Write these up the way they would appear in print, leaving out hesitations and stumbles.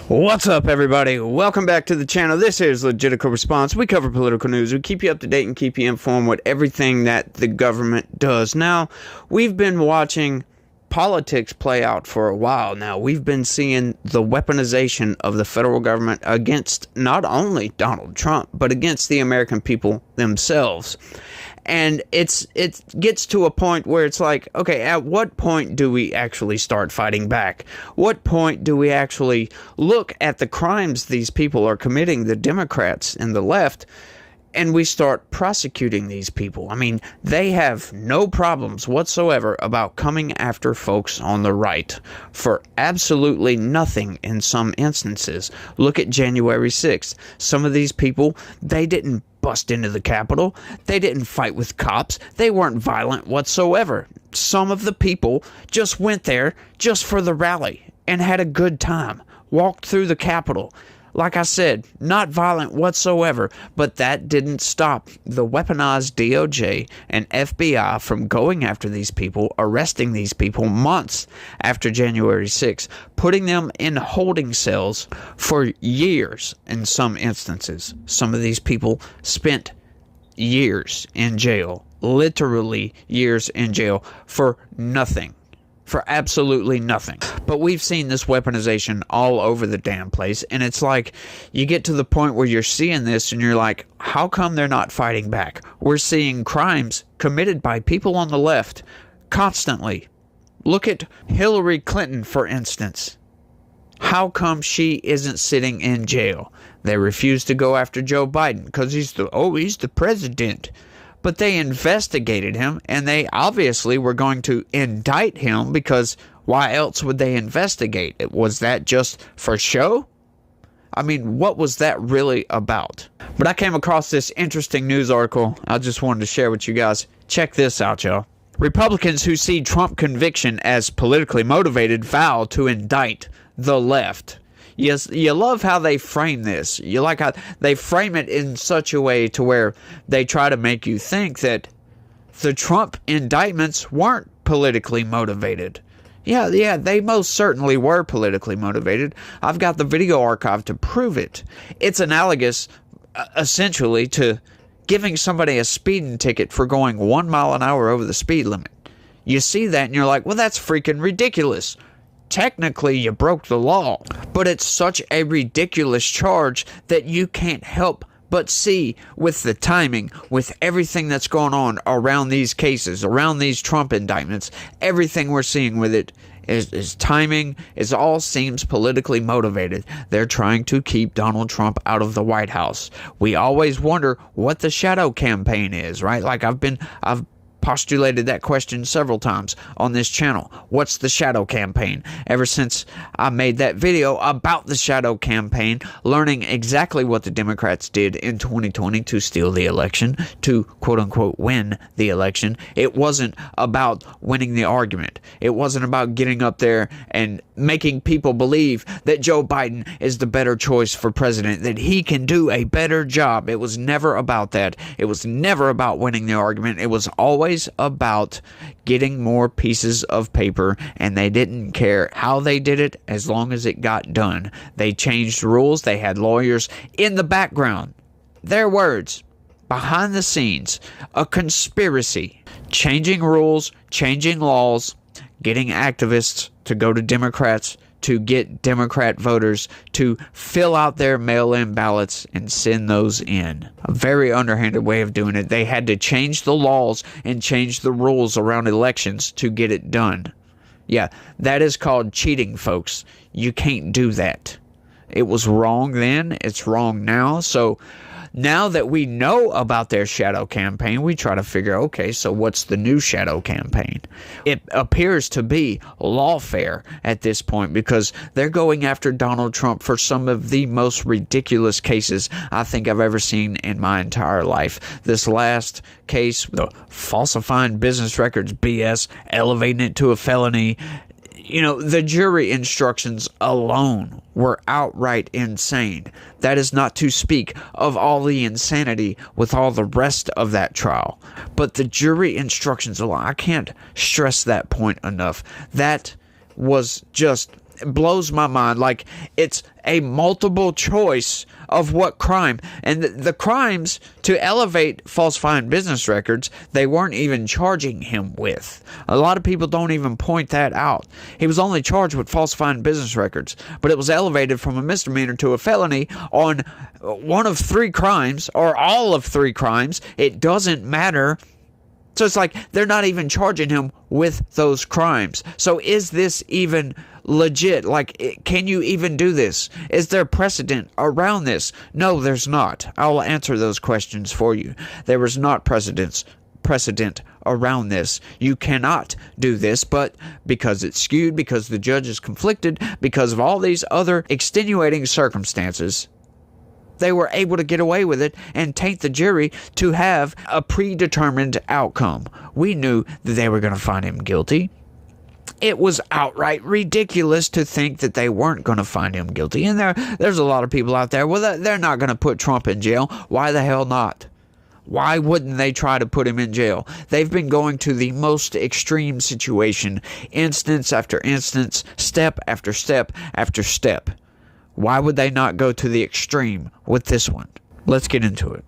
What's up, everybody? Welcome back to the channel. This is Legitical Response. We cover political news. We keep you up to date and keep you informed with everything that the government does. Now, we've been watching politics play out for a while now. We've been seeing the weaponization of the federal government against not only Donald Trump, but against the American people themselves. And it gets to a point where it's like, okay, at what point do we actually start fighting back? What point do we actually look at the crimes these people are committing, the Democrats and the left, and we start prosecuting these people? I mean, they have no problems whatsoever about coming after folks on the right for absolutely nothing in some instances. Look at January 6th. Some of these people, they didn't bust into the Capitol. They didn't fight with cops. They weren't violent whatsoever. Some of the people just went there just for the rally and had a good time. Walked through the Capitol. Like I said, not violent whatsoever, but that didn't stop the weaponized DOJ and FBI from going after these people, arresting these people months after January 6th, putting them in holding cells for years in some instances. Some of these people spent years in jail, literally years in jail for nothing. For absolutely nothing. But we've seen this weaponization all over the damn place, and it's like you get to the point where you're seeing this and you're like, how come they're not fighting back? We're seeing crimes committed by people on the left constantly. Look at Hillary Clinton, for instance. How come she isn't sitting in jail? They refuse to go after Joe Biden because he's the president. But they investigated him, and they obviously were going to indict him because why else would they investigate? Was that just for show? I mean, what was that really about? But I came across this interesting news article I just wanted to share with you guys. Check this out, y'all. Republicans who see Trump conviction as politically motivated vow to indict the left. Yes, you love how they frame this. You like how they frame it in such a way to where they try to make you think that the Trump indictments weren't politically motivated. Yeah, they most certainly were politically motivated. I've got the video archive to prove it. It's analogous, essentially, to giving somebody a speeding ticket for going 1 mile an hour over the speed limit. You see that and you're like, well, that's freaking ridiculous. Technically, you broke the law, but it's such a ridiculous charge that you can't help but see with the timing, with everything that's going on around these cases, around these Trump indictments, everything we're seeing with it is timing, all seems politically motivated. They're trying to keep Donald Trump out of the White House. We always wonder what the shadow campaign is, right? Like I've postulated that question several times on this channel. What's the shadow campaign? Ever since I made that video about the shadow campaign, learning exactly what the Democrats did in 2020 to steal the election, to quote-unquote win the election. It wasn't about winning the argument. It wasn't about getting up there and making people believe that Joe Biden is the better choice for president, that he can do a better job. It was never about that. It was never about winning the argument. It was always about getting more pieces of paper, and they didn't care how they did it as long as it got done. They changed rules. They had lawyers in the background. Their words, behind the scenes, a conspiracy, changing rules, changing laws, getting activists to go to Democrats, to get Democrat voters to fill out their mail-in ballots and send those in. A very underhanded way of doing it. They had to change the laws and change the rules around elections to get it done. Yeah, that is called cheating, folks. You can't do that. It was wrong then. It's wrong now. So now that we know about their shadow campaign, we try to figure, okay, so what's the new shadow campaign? It appears to be lawfare at this point because they're going after Donald Trump for some of the most ridiculous cases I think I've ever seen in my entire life. This last case, the falsifying business records BS, elevating it to a felony. You know, the jury instructions alone were outright insane. That is not to speak of all the insanity with all the rest of that trial. But the jury instructions alone, I can't stress that point enough. That was just blows my mind. Like, it's a multiple choice of what crime. And the crimes to elevate falsifying business records, they weren't even charging him with. A lot of people don't even point that out. He was only charged with falsifying business records, but it was elevated from a misdemeanor to a felony on one of 3 crimes, or all of 3 crimes. It doesn't matter. So it's like they're not even charging him with those crimes. So is this even legit? Like, can you even do this? Is there precedent around this? No, there's not. I'll answer those questions for you. There is not precedent around this. You cannot do this, but because it's skewed, because the judge is conflicted, because of all these other extenuating circumstances, they were able to get away with it and taint the jury to have a predetermined outcome. We knew that they were going to find him guilty. It was outright ridiculous to think that they weren't going to find him guilty. And there's a lot of people out there, well, they're not going to put Trump in jail. Why the hell not? Why wouldn't they try to put him in jail? They've been going to the most extreme situation, instance after instance, step after step after step. Why would they not go to the extreme with this one? Let's get into it.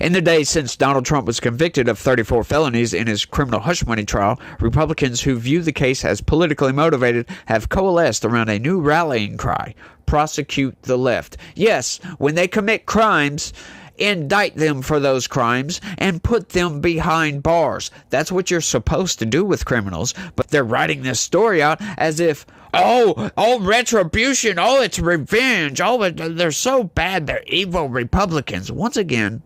In the days since Donald Trump was convicted of 34 felonies in his criminal hush money trial, Republicans who view the case as politically motivated have coalesced around a new rallying cry: prosecute the left. Yes, when they commit crimes, indict them for those crimes and put them behind bars. That's what you're supposed to do with criminals, but they're writing this story out as if, oh, retribution, oh, it's revenge, oh, they're so bad, they're evil Republicans. Once again,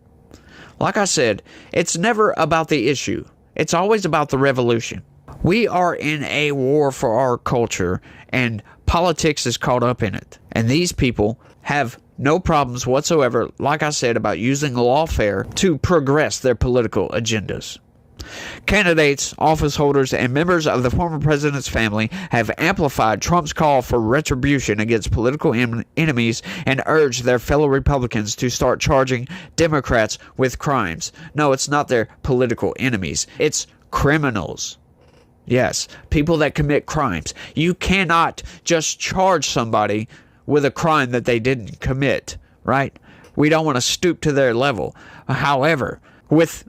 like I said, it's never about the issue. It's always about the revolution. We are in a war for our culture, and politics is caught up in it. And these people have no problems whatsoever, like I said, about using lawfare to progress their political agendas. Candidates, office holders, and members of the former president's family have amplified Trump's call for retribution against political enemies and urged their fellow Republicans to start charging Democrats with crimes. No, it's not their political enemies. It's criminals. Yes, people that commit crimes. You cannot just charge somebody with a crime that they didn't commit, right? We don't want to stoop to their level. However, with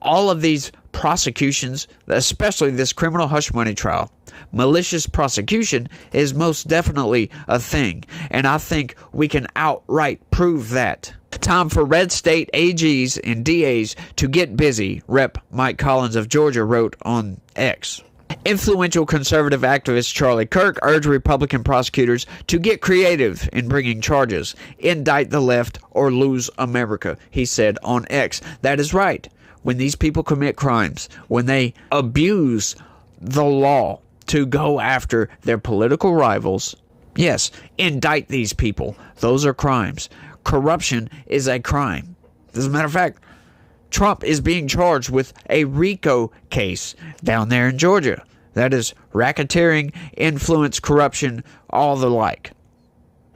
all of these prosecutions, especially this criminal hush money trial, malicious prosecution is most definitely a thing, and I think we can outright prove that. Time for red state AGs and DAs to get busy, Rep. Mike Collins of Georgia wrote on X. Influential conservative activist Charlie Kirk urged Republican prosecutors to get creative in bringing charges, indict the left, or lose America, he said on X. That is right. When these people commit crimes, when they abuse the law to go after their political rivals, yes, indict these people. Those are crimes. Corruption is a crime. As a matter of fact, Trump is being charged with a RICO case down there in Georgia. That is racketeering, influence, corruption, all the like.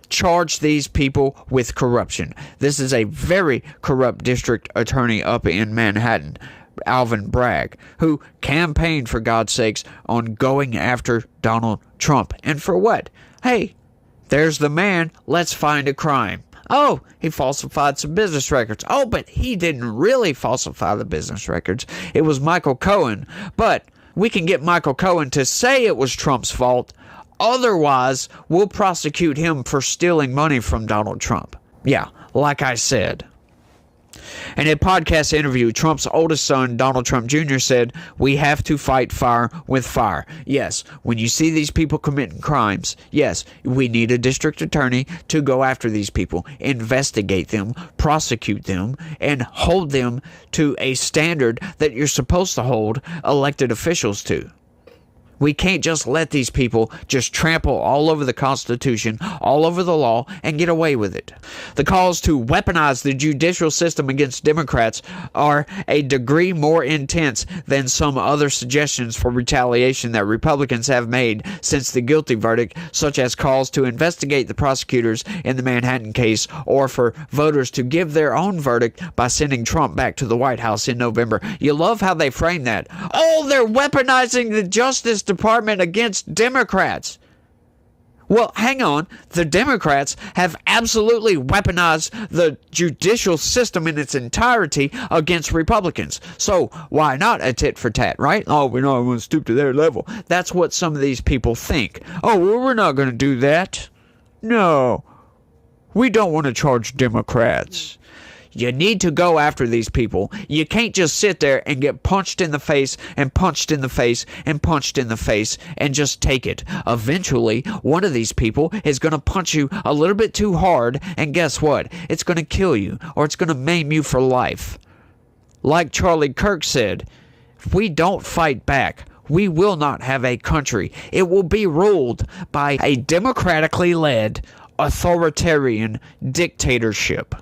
Charge these people with corruption. This is a very corrupt district attorney up in Manhattan, Alvin Bragg, who campaigned, for God's sakes, on going after Donald Trump. And for what? Hey, there's the man. Let's find a crime. Oh, he falsified some business records. Oh, but he didn't really falsify the business records. It was Michael Cohen. But we can get Michael Cohen to say it was Trump's fault. Otherwise, we'll prosecute him for stealing money from Donald Trump. Yeah, like I said. In a podcast interview, Trump's oldest son, Donald Trump Jr., said, "We have to fight fire with fire." Yes, when you see these people committing crimes, yes, we need a district attorney to go after these people, investigate them, prosecute them, and hold them to a standard that you're supposed to hold elected officials to. We can't just let these people just trample all over the Constitution, all over the law, and get away with it. The calls to weaponize the judicial system against Democrats are a degree more intense than some other suggestions for retaliation that Republicans have made since the guilty verdict, such as calls to investigate the prosecutors in the Manhattan case, or for voters to give their own verdict by sending Trump back to the White House in November. You love how they frame that. Oh, they're weaponizing the Justice Department against Democrats. Well, hang on. The Democrats have absolutely weaponized the judicial system in its entirety against Republicans. So why not a tit for tat, right? Oh, we're not going to stoop to their level. That's what some of these people think. Oh, well, we're not going to do that. No, we don't want to charge Democrats. You need to go after these people. You can't just sit there and get punched in the face and punched in the face and punched in the face and just take it. Eventually, one of these people is going to punch you a little bit too hard, and guess what? It's going to kill you, or it's going to maim you for life. Like Charlie Kirk said, if we don't fight back, we will not have a country. It will be ruled by a democratically led authoritarian dictatorship.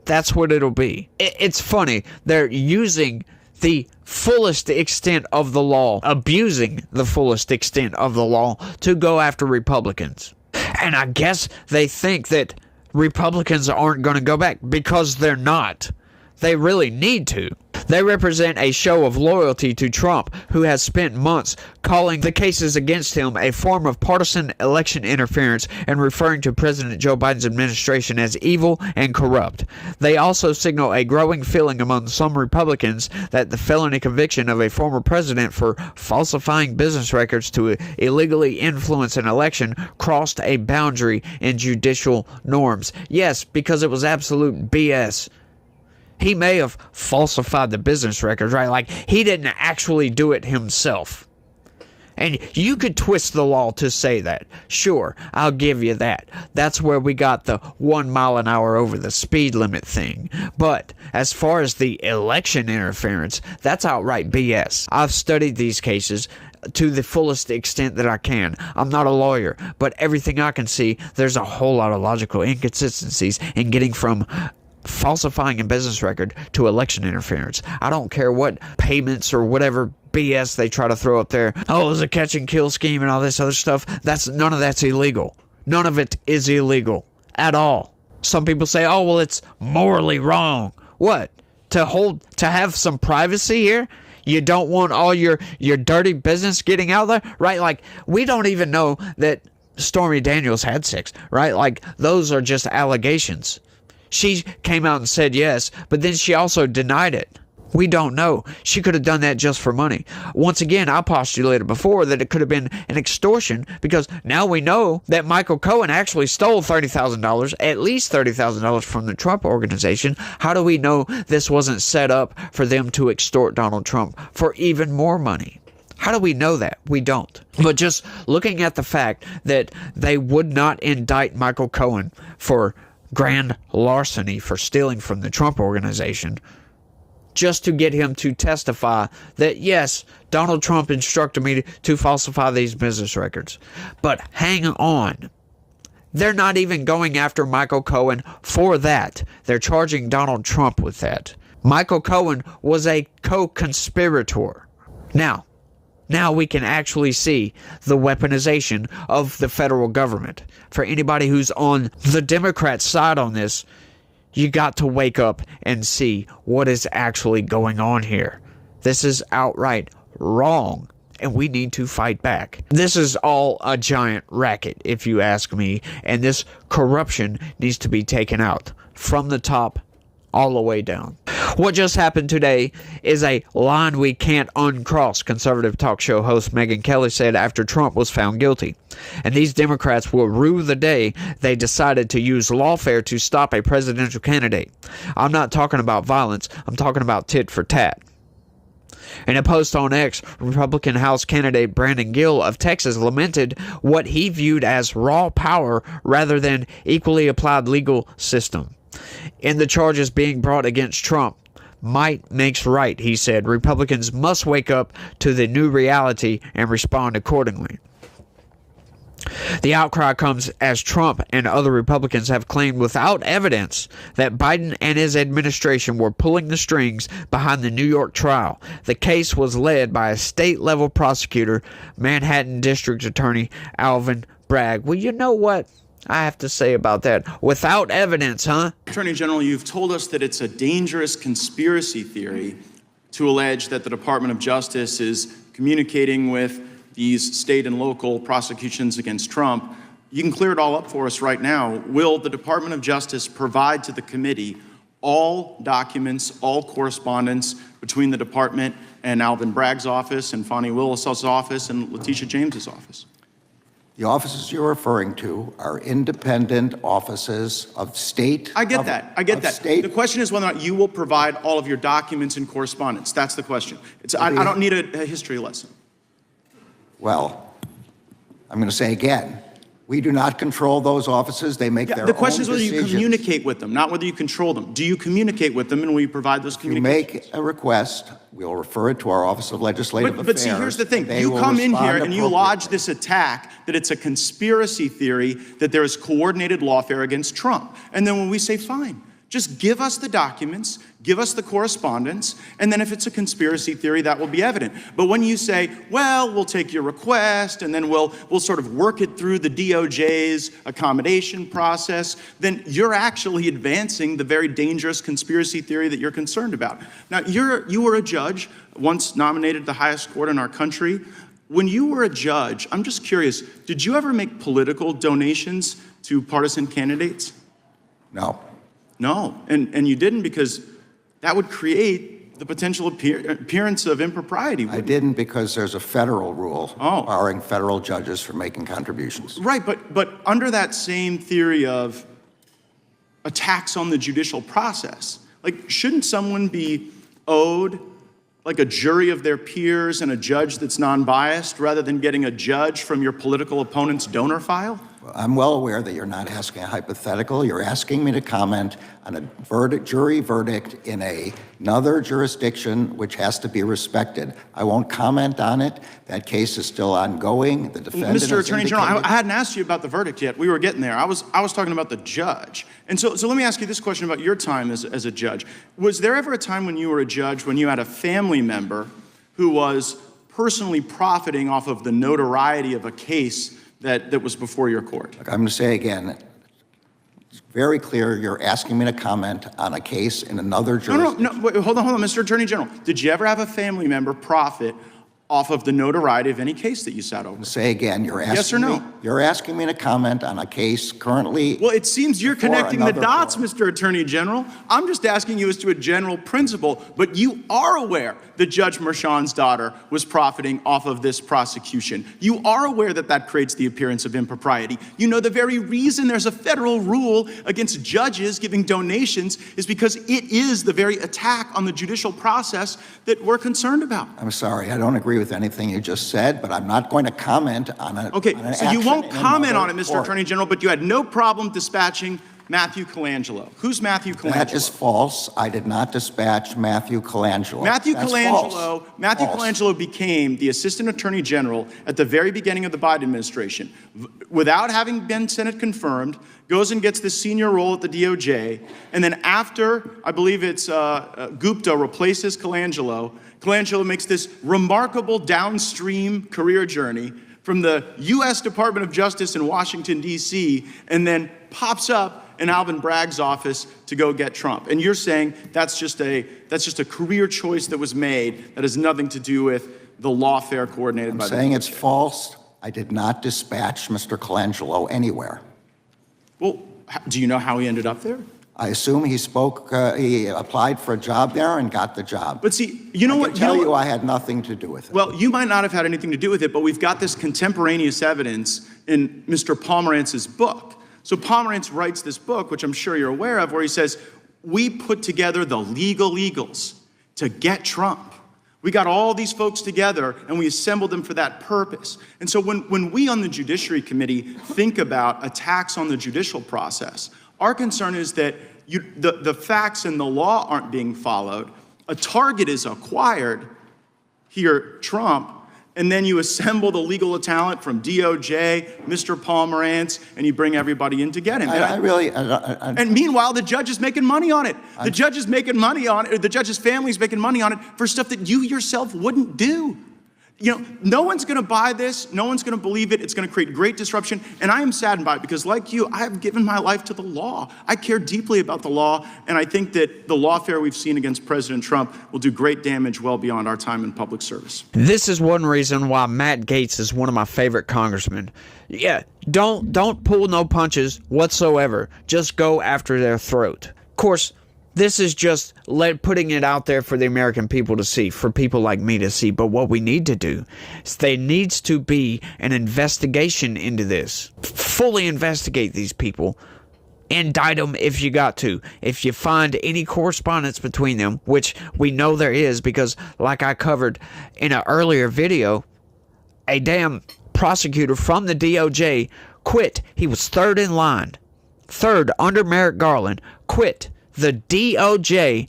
That's what it'll be. It's funny. They're using the fullest extent of the law, abusing the fullest extent of the law to go after Republicans. And I guess they think that Republicans aren't going to go back because they're not. They really need to. They represent a show of loyalty to Trump, who has spent months calling the cases against him a form of partisan election interference and referring to President Joe Biden's administration as evil and corrupt. They also signal a growing feeling among some Republicans that the felony conviction of a former president for falsifying business records to illegally influence an election crossed a boundary in judicial norms. Yes, because it was absolute BS. He may have falsified the business records, right? Like, he didn't actually do it himself. And you could twist the law to say that. Sure, I'll give you that. That's where we got the 1 mile an hour over the speed limit thing. But as far as the election interference, that's outright BS. I've studied these cases to the fullest extent that I can. I'm not a lawyer, but everything I can see, there's a whole lot of logical inconsistencies in getting from falsifying a business record to election interference. I don't care what payments or whatever BS they try to throw up there. Oh, it was a catch and kill scheme and all this other stuff. None of that's illegal. None of it is illegal at all. Some people say, oh, well, it's morally wrong. What? To have some privacy here? You don't want all your dirty business getting out there? Right? Like, we don't even know that Stormy Daniels had sex, right? Like, those are just allegations. She came out and said yes, but then she also denied it. We don't know. She could have done that just for money. Once again, I postulated before that it could have been an extortion, because now we know that Michael Cohen actually stole $30,000, at least $30,000 from the Trump organization. How do we know this wasn't set up for them to extort Donald Trump for even more money? How do we know that? We don't. But just looking at the fact that they would not indict Michael Cohen for grand larceny for stealing from the Trump organization, just to get him to testify that, yes, Donald Trump instructed me to falsify these business records. But hang on. They're not even going after Michael Cohen for that. They're charging Donald Trump with that. Michael Cohen was a co-conspirator. Now we can actually see the weaponization of the federal government. For anybody who's on the Democrat side on this, you got to wake up and see what is actually going on here. This is outright wrong, and we need to fight back. This is all a giant racket, if you ask me, and this corruption needs to be taken out from the top all the way down. What just happened today is a line we can't uncross, conservative talk show host Megyn Kelly said after Trump was found guilty. And these Democrats will rue the day they decided to use lawfare to stop a presidential candidate. I'm not talking about violence. I'm talking about tit for tat. In a post on X, Republican House candidate Brandon Gill of Texas lamented what he viewed as raw power rather than equally applied legal system in the charges being brought against Trump. Might makes right, he said. Republicans must wake up to the new reality and respond accordingly. The outcry comes as Trump and other Republicans have claimed without evidence that Biden and his administration were pulling the strings behind the New York trial. The case was led by a state-level prosecutor, Manhattan District Attorney Alvin Bragg. Well, you know what I have to say about that? Without evidence, huh? Attorney General, you've told us that it's a dangerous conspiracy theory to allege that the Department of Justice is communicating with these state and local prosecutions against Trump you can clear it all up for us right now. Will the Department of Justice provide to the committee all documents, all correspondence between the department and Alvin Bragg's office and Fonnie Willis's office and Letitia James's office? The offices you're referring to are independent offices of state. I get that. I get that. State. The question is whether or not you will provide all of your documents and correspondence. That's the question. I don't need a history lesson. Well, I'm going to say again, we do not control those offices. They make their own decisions. The question is whether you communicate with them, not whether you control them. Do you communicate with them, and will you provide those communications? If you make a request, we'll refer it to our Office of Legislative Affairs. But see, here's the thing. You come in here and you lodge this attack that it's a conspiracy theory, that there is coordinated lawfare against Trump. And then when we say, fine, just give us the documents, give us the correspondence, and then if it's a conspiracy theory, that will be evident. But when you say, well, we'll take your request, and then we'll sort of work it through the DOJ's accommodation process, then you're actually advancing the very dangerous conspiracy theory that you're concerned about. Now, you were a judge, once nominated the highest court in our country. When you were a judge, I'm just curious, did you ever make political donations to partisan candidates? No. No, and you didn't, because that would create the potential appearance of impropriety. I didn't, because there's a federal rule barring federal judges from making contributions. Right, but under that same theory of attacks on the judicial process, like, shouldn't someone be owed like a jury of their peers and a judge that's non-biased rather than getting a judge from your political opponent's donor file? I'm well aware that you're not asking a hypothetical. You're asking me to comment on a jury verdict in another jurisdiction which has to be respected. I won't comment on it. That case is still ongoing. The defendant Mr. Attorney General, I hadn't asked you about the verdict yet. We were getting there. I was talking about the judge. And so let me ask you this question about your time as a judge. Was there ever a time when you were a judge when you had a family member who was personally profiting off of the notoriety of a case that was before your court? Look, I'm going to say again, it's very clear you're asking me to comment on a case in another jurisdiction. No, wait, hold on, Mr. Attorney General. Did you ever have a family member profit off of the notoriety of any case that you sat over? Say again, you're asking yes or no? You're asking me to comment on a case currently. Well, it seems you're connecting the dots, Mr. Attorney General. I'm just asking you as to a general principle, but you are aware that Judge Merchan's daughter was profiting off of this prosecution. You are aware that that creates the appearance of impropriety. You know the very reason there's a federal rule against judges giving donations is because it is the very attack on the judicial process that we're concerned about. I'm sorry, I don't agree with anything you just said, but I'm not going to comment on it. Okay, so you won't comment on it, Mr. Attorney General, but you had no problem dispatching Matthew Colangelo. Who's Matthew Colangelo? That is false. I did not dispatch Matthew Colangelo. Matthew Colangelo became the Assistant Attorney General at the very beginning of the Biden administration. Without having been Senate confirmed, goes and gets this senior role at the DOJ, and then after, I believe it's Gupta replaces Colangelo, Colangelo makes this remarkable downstream career journey from the U.S. Department of Justice in Washington, D.C., and then pops up in Alvin Bragg's office to go get Trump. And you're saying that's just a career choice that was made that has nothing to do with the lawfare coordinated by the DOJ. I'm saying it's false. I did not dispatch Mr. Colangelo anywhere. Well, do you know how he ended up there? I assume he applied for a job there and got the job. But see, you know what? I can tell you I had nothing to do with it. Well, you might not have had anything to do with it, but we've got this contemporaneous evidence in Mr. Pomerantz's book. So Pomerantz writes this book, which I'm sure you're aware of, where he says, we put together the legal eagles to get Trump. We got all these folks together and we assembled them for that purpose. And so when we on the Judiciary Committee think about attacks on the judicial process, our concern is that the facts and the law aren't being followed. A target is acquired, here, Trump, and then you assemble the legal talent from DOJ, Mr. Pomerantz, and you bring everybody in to get him. And meanwhile, the judge is making money on it. The judge is making money on it, or the judge's family is making money on it for stuff that you yourself wouldn't do. No one's going to buy this. No one's going to believe it. It's going to create great disruption. And I am saddened by it because, like you, I have given my life to the law. I care deeply about the law. And I think that the lawfare we've seen against President Trump will do great damage well beyond our time in public service. This is one reason why Matt Gaetz is one of my favorite congressmen. Yeah, don't pull no punches whatsoever. Just go after their throat. Of course, this is just putting it out there for the American people to see, for people like me to see. But what we need to do is there needs to be an investigation into this. Fully investigate these people. Indict them if you got to. If you find any correspondence between them, which we know there is because, like I covered in an earlier video, a damn prosecutor from the DOJ quit. He was third in line. Third under Merrick Garland. Quit the DOJ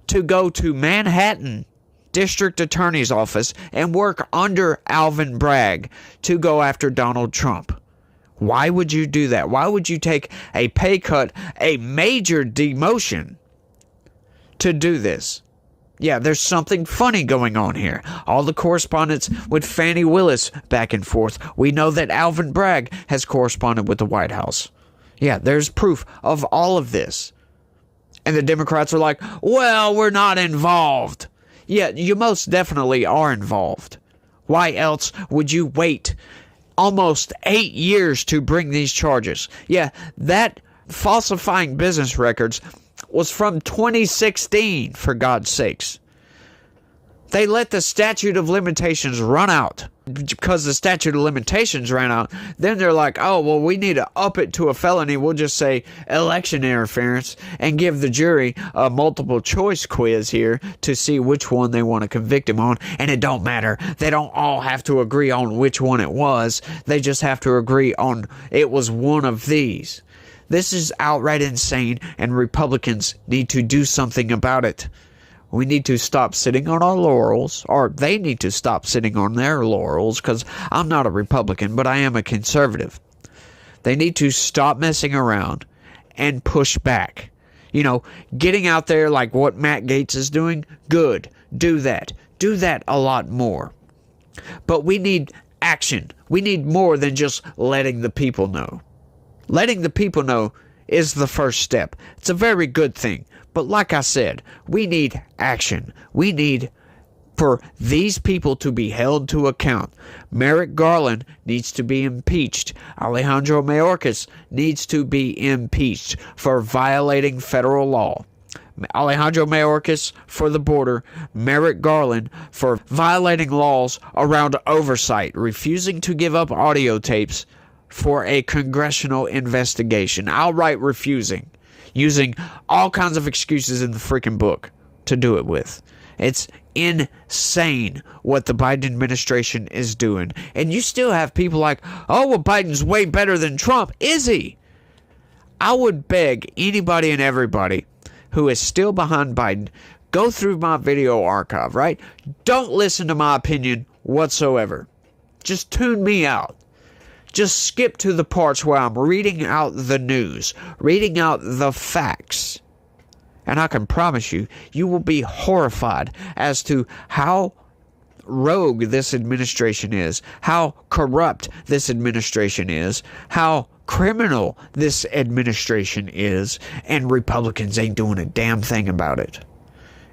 to go to Manhattan District Attorney's Office and work under Alvin Bragg to go after Donald Trump. Why would you do that? Why would you take a pay cut, a major demotion to do this? Yeah, there's something funny going on here. All the correspondence with Fani Willis back and forth. We know that Alvin Bragg has corresponded with the White House. Yeah, there's proof of all of this. And the Democrats are like, well, we're not involved. Yeah, you most definitely are involved. Why else would you wait almost 8 years to bring these charges? Yeah, that falsifying business records was from 2016, for God's sakes. They let the statute of limitations run out. Because the statute of limitations ran out, then they're like, oh, well, we need to up it to a felony. We'll just say election interference and give the jury a multiple choice quiz here to see which one they want to convict him on. And it don't matter. They don't all have to agree on which one it was. They just have to agree on it was one of these. This is outright insane, and Republicans need to do something about it. We need to stop sitting on our laurels, or they need to stop sitting on their laurels, because I'm not a Republican, but I am a conservative. They need to stop messing around and push back. Getting out there like what Matt Gaetz is doing, good. Do that. Do that a lot more. But we need action. We need more than just letting the people know. Letting the people know is the first step. It's a very good thing. But like I said, we need action. We need for these people to be held to account. Merrick Garland needs to be impeached. Alejandro Mayorkas needs to be impeached for violating federal law. Alejandro Mayorkas for the border, Merrick Garland for violating laws around oversight, refusing to give up audio tapes for a congressional investigation, outright refusing. Using all kinds of excuses in the freaking book to do it with. It's insane what the Biden administration is doing. And you still have people like, oh, well, Biden's way better than Trump. Is he? I would beg anybody and everybody who is still behind Biden, go through my video archive, right? Don't listen to my opinion whatsoever. Just tune me out. Just skip to the parts where I'm reading out the news, reading out the facts. And I can promise you, you will be horrified as to how rogue this administration is, how corrupt this administration is, how criminal this administration is, and Republicans ain't doing a damn thing about it.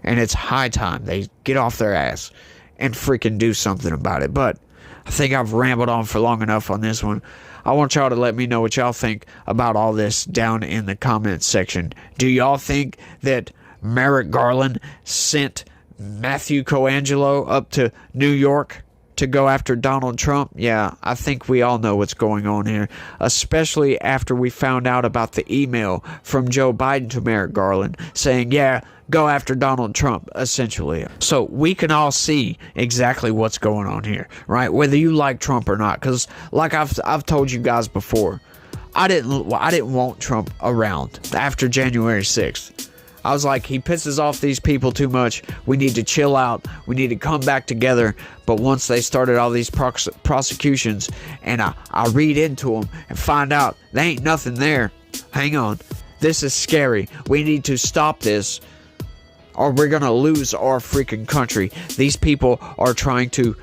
And it's high time they get off their ass and freaking do something about it. But I think I've rambled on for long enough on this one. I want y'all to let me know what y'all think about all this down in the comments section. Do y'all think that Merrick Garland sent Matthew Coangelo up to New York to go after Donald Trump? Yeah, I think we all know what's going on here, especially after we found out about the email from Joe Biden to Merrick Garland saying, yeah, go after Donald Trump, essentially. So we can all see exactly what's going on here, right? Whether you like Trump or not, because like I've told you guys before, I didn't want Trump around after January 6th. I was like, he pisses off these people too much. We need to chill out. We need to come back together. But once they started all these prosecutions, and I read into them and find out there ain't nothing there. Hang on. This is scary. We need to stop this, or we're going to lose our freaking country. These people are trying to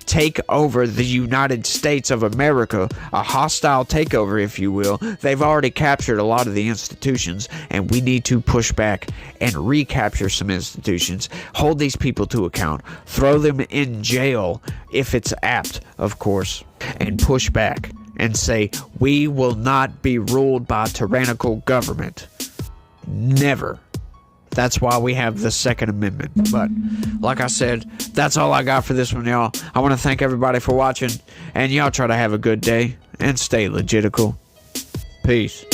take over the United States of America, a hostile takeover, if you will. They've already captured a lot of the institutions, and we need to push back and recapture some institutions, hold these people to account, throw them in jail if it's apt, of course, and push back and say, we will not be ruled by tyrannical government. Never. That's why we have the Second Amendment. But like I said, that's all I got for this one, y'all. I want to thank everybody for watching, and y'all try to have a good day and stay legitical. Peace.